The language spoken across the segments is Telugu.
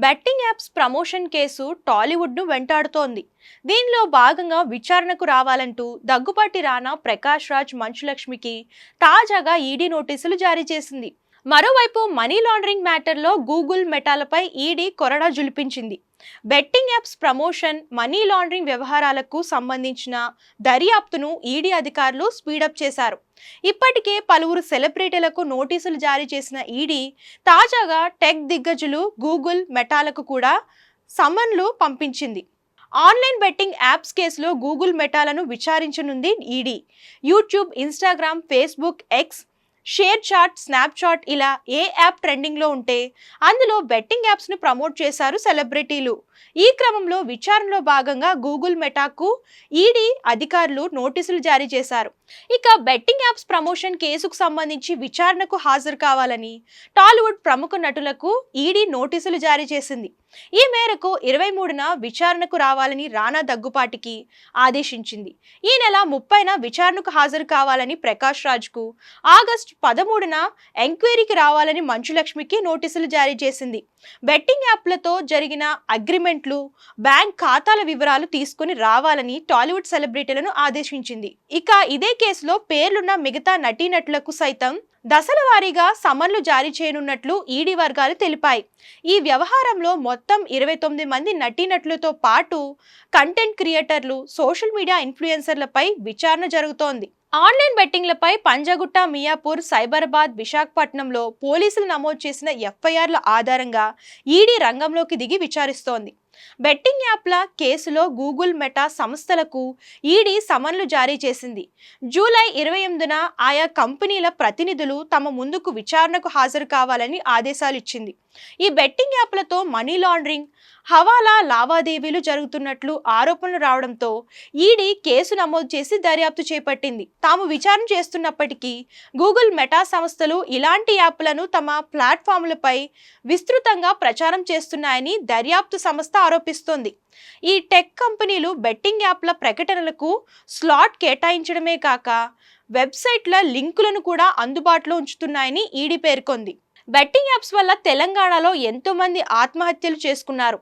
బెట్టింగ్ యాప్స్ ప్రమోషన్ కేసు టాలీవుడ్ను వెంటాడుతోంది. దీనిలో భాగంగా విచారణకు రావాలంటూ దగ్గుబాటి రానా, ప్రకాష్ రాజ్, మంచులక్ష్మికి తాజాగా ఈడీ నోటీసులు జారీ చేసింది. మరోవైపు మనీ లాండరింగ్ మ్యాటర్లో గూగుల్, మెటాలపై ఈడీ కొరడా జులిపించింది. Betting apps promotion, money laundering వ్యవహారాలకు సంబంధించిన దర్యాప్తును ఈడీ అధికారులు స్పీడప్ చేశారు. ఇప్పటికే పలువురు సెలబ్రిటీలకు నోటీసులు జారీ చేసిన ఈడీ తాజాగా టెక్ దిగ్గజులు గూగుల్, మెటాలకు కూడా సమన్లు పంపించింది. ఆన్లైన్ బెట్టింగ్ యాప్స్ కేసులో గూగుల్, మెటాలను విచారించనుంది ED. YouTube, Instagram, Facebook, X, ShareChat, Snapchat ఇలా ఏ యాప్ ట్రెండింగ్లో ఉంటే అందులో బెట్టింగ్ యాప్స్ను ప్రమోట్ చేశారు సెలబ్రిటీలు. ఈ క్రమంలో విచారణలో భాగంగా గూగుల్, మెటాకు ఈడీ అధికారులు నోటీసులు జారీ చేశారు. ఇక బెట్టింగ్ యాప్స్ ప్రమోషన్ కేసుకు సంబంధించి విచారణకు హాజరు కావాలని టాలీవుడ్ ప్రముఖ నటులకు ఈడీ నోటీసులు జారీ చేసింది. ఈ మేరకు 23న విచారణకు రావాలని రానా, దగ్గుపాటికి ఆదేశించింది. ఈ నెల 30న విచారణకు హాజరు కావాలని ప్రకాష్ రాజ్కు, ఆగస్టు 13న ఎంక్వైరీకి రావాలని మంచులక్ష్మికి నోటీసులు జారీ చేసింది. బెట్టింగ్ యాప్లతో జరిగిన అగ్రిమెంట్లు, బ్యాంక్ ఖాతాల వివరాలు తీసుకుని రావాలని టాలీవుడ్ సెలబ్రిటీలను ఆదేశించింది. ఇక ఇదే కేసులో పేర్లున్న మిగతా నటీనటులకు సైతం దశల వారీగా సమన్లు జారీ చేయనున్నట్లు ఈడీ వర్గాలు తెలిపాయి. ఈ వ్యవహారంలో మొత్తం 29 మంది నటీనటులతో పాటు కంటెంట్ క్రియేటర్లు, సోషల్ మీడియా ఇన్ఫ్లుయెన్సర్లపై విచారణ జరుగుతోంది. ఆన్లైన్ బెట్టింగ్లపై పంజగుట్ట, మియాపూర్, సైబరాబాద్, విశాఖపట్నంలో పోలీసులు నమోదు చేసిన ఎఫ్ఐఆర్ల ఆధారంగా ఈడీ రంగంలోకి దిగి విచారిస్తోంది. బెట్టింగ్ యాప్ల కేసులో గూగుల్, మెటా సంస్థలకు ఈడీ సమన్లు జారీ చేసింది. జూలై 28న ఆయా కంపెనీల ప్రతినిధులు తమ ముందుకు విచారణకు హాజరు కావాలని ఆదేశాలు ఇచ్చింది. ఈ బెట్టింగ్ యాప్లతో మనీ లాండరింగ్, హవాలా లావాదేవీలు జరుగుతున్నట్లు ఆరోపణలు రావడంతో ఈడీ కేసు నమోదు చేసి దర్యాప్తు చేపట్టింది. తాము విచారణ చేస్తున్నప్పటికీ గూగుల్, మెటా సంస్థలు ఇలాంటి యాప్లను తమ ప్లాట్ఫామ్లపై విస్తృతంగా ప్రచారం చేస్తున్నాయని దర్యాప్తు సంస్థ ఆరోపిస్తోంది. ఈ టెక్ కంపెనీలు బెట్టింగ్ యాప్ల ప్రకటనలకు స్లాట్ కేటాయించడమే కాక వెబ్సైట్ల లింకులను కూడా అందుబాటులో ఉంచుతున్నాయని ఈడీ పేర్కొంది. బెట్టింగ్ యాప్స్ వల్ల తెలంగాణలో ఎంతో మంది ఆత్మహత్యలు చేసుకున్నారు.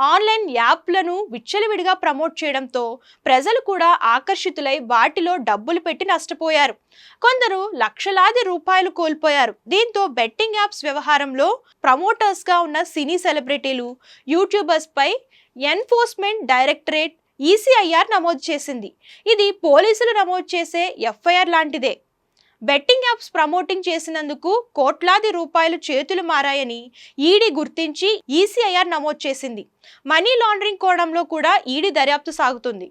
ఆన్లైన్ యాప్లను విచ్చలవిడిగా ప్రమోట్ చేయడంతో ప్రజలు కూడా ఆకర్షితులై వాటిలో డబ్బులు పెట్టి నష్టపోయారు. కొందరు లక్షలాది రూపాయలు కోల్పోయారు. దీంతో బెట్టింగ్ యాప్స్ వ్యవహారంలో ప్రమోటర్స్గా ఉన్న సినీ సెలబ్రిటీలు, యూట్యూబర్స్ పై ఎన్ఫోర్స్మెంట్ డైరెక్టరేట్ ఈసీఐఆర్ నమోదు చేసింది. ఇది పోలీసులు నమోదు చేసే ఎఫ్ఐఆర్ లాంటిదే. బెట్టింగ్ యాప్స్ ప్రమోటింగ్ చేసినందుకు కోట్లాది రూపాయలు చేతులు మారాయని ఈడీ గుర్తించి ఈసీఐఆర్ నమోదు చేసింది. మనీ లాండరింగ్ కోణంలో కూడా ఈడీ దర్యాప్తు సాగుతుంది.